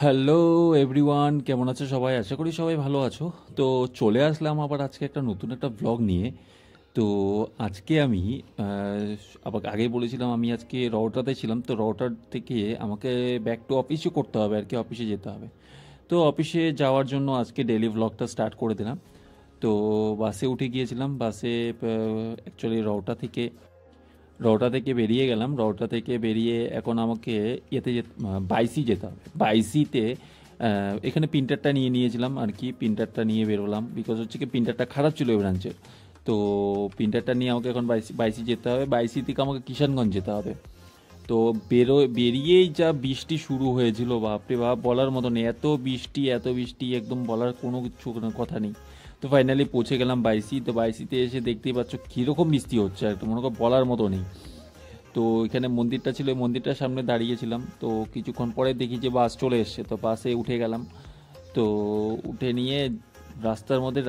Hello everyone, কেমন আছো সবাই? আশা করি সবাই ভালো আছো। তো চলে আসলাম আবার আজকে একটা নতুন একটা ব্লগ নিয়ে। তো আজকে আমি আবার আগেই বলেছিলাম আমি আজকে রওটাতে ছিলাম, তো রওটার থেকে আমাকে ব্যাক টু অফিসও করতে হবে আর কি, অফিসে যেতে হবে। তো অফিসে যাওয়ার জন্য আজকে ডেইলি ব্লগটা স্টার্ট করে দিলাম। তো বাসে উঠে গিয়েছিলাম, বাসে অ্যাকচুয়ালি রওটা থেকে বেরিয়ে গেলাম। রওটা থেকে বেরিয়ে এখন আমাকে বাইসি যেতে হবে। বাইসিতে এখানে প্রিন্টারটা নিয়ে নিয়েছিলাম আর কি, প্রিন্টারটা নিয়ে বেরোলাম। বিকজ হচ্ছে কি প্রিন্টারটা খারাপ ছিল এই ব্রাঞ্চের। তো প্রিন্টারটা নিয়ে আমাকে এখন বাইসি বাইসি যেতে হবে। বাইসি থেকে আমাকে কিষানগঞ্জ যেতে হবে। তো বেরিয়েই যা বৃষ্টি শুরু হয়েছিল, বাপরে বাপ, বলার মতো নেই। এত বৃষ্টি একদম বলার কোনো কিছু কথা নেই। তো ফাইনালি পৌঁছে গেলাম বাইসি। তো বাইসিতে এসে দেখতেই পাচ্ছ কীরকম বৃষ্টি হচ্ছে, আর মনে করো বলার মতো নেই। তো এখানে মন্দিরটা ছিল, ওই মন্দিরটার সামনে দাঁড়িয়েছিলাম। তো কিছুক্ষণ পরে দেখি যে বাস চলে এসছে, তো বাসে উঠে গেলাম। তো উঠে নিয়ে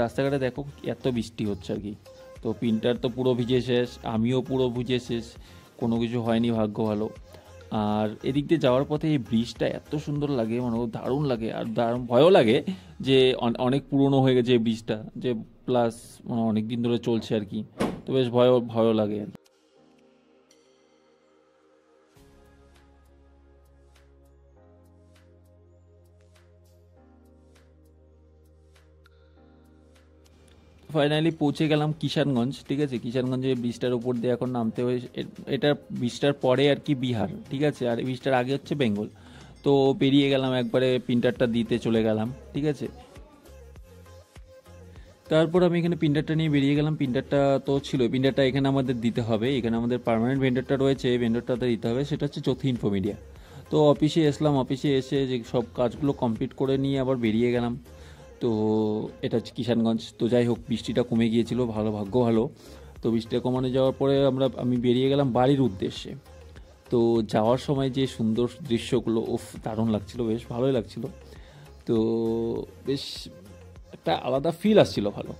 রাস্তাঘাটে দেখো এত বৃষ্টি হচ্ছে আর কি। তো প্রিন্টার তো পুরো ভিজে শেষ, আমিও পুরো ভিজে শেষ। কোনো কিছু হয়নি, ভাগ্য ভালো। আর এদিক দিয়ে যাওয়ার পথে এই ব্রিজটা এত সুন্দর লাগে, মানে দারুণ লাগে। আর দারুণ ভয়ও লাগে যে অনেক পুরনো হয়ে গেছে এই ব্রিজটা, যে প্লাস মানে অনেক দিন ধরে চলছে আর কি। তো বেশ ভয়ও ভয়ও লাগে আর কি। ফাইনালি পৌঁছে গেলাম কিষানগঞ্জ। ঠিক আছে, কিষানগঞ্জে ব্রিজটার উপর দিয়ে এখন নামতে হয়। এটা ব্রিজটার পরে আর কি বিহার, ঠিক আছে, আর ব্রিজটার আগে হচ্ছে বেঙ্গল। তো পেরিয়ে গেলাম, একবারে প্রিন্টারটা দিতে চলে গেলাম। ঠিক আছে, তারপর আমি এখানে প্রিন্টারটা নিয়ে বেরিয়ে গেলাম। প্রিন্টারটা তো ছিল, প্রিন্টারটা এখানে আমাদের দিতে হবে। এখানে আমাদের পার্মানেন্ট ভেন্ডরটা রয়েছে, এই ভেন্ডরটাতে দিতে হবে। সেটা হচ্ছে চৌথি ইনফোমিডিয়া। তো অফিসে এসলাম, অফিসে এসে যে সব কাজগুলো কমপ্লিট করে নিয়ে আবার বেরিয়ে গেলাম। তো এটা হচ্ছে কিষানগঞ্জ। তো যাই হোক, বৃষ্টিটা কমে গিয়েছিল, ভালো, ভাগ্য ভালো। তো বৃষ্টিটা কমানো যাওয়ার পরে আমি বেরিয়ে গেলাম বাড়ির উদ্দেশ্যে। তো যাওয়ার সময় যে সুন্দর দৃশ্যগুলো, উফ, দারুণ লাগছিল, বেশ ভালোই লাগছিল। তো বেশ একটা আলাদা ফিল আসছিল, ভালো।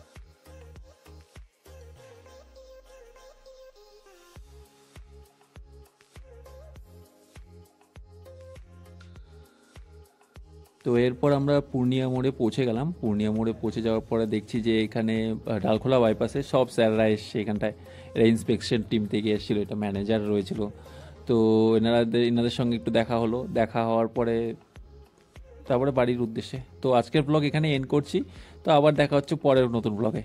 তো এরপর আমরা পূর্ণিয়া মোড়ে পৌঁছে গেলাম। পূর্ণিয়া মোড়ে পৌঁছে যাওয়ার পরে দেখছি যে এখানে ডালখোলা বাইপাসে সব স্যাররা এসছে এখানটায়। এরা ইন্সপেকশন টিম থেকে এসেছিলো, এটা ম্যানেজার রয়েছিল। তো এনাদের সঙ্গে একটু দেখা হলো। দেখা হওয়ার পরে তারপরে বাড়ির উদ্দেশ্যে। তো আজকের ব্লগ এখানে এন্ড করছি। তো আবার দেখা হচ্ছে পরের নতুন ব্লগে।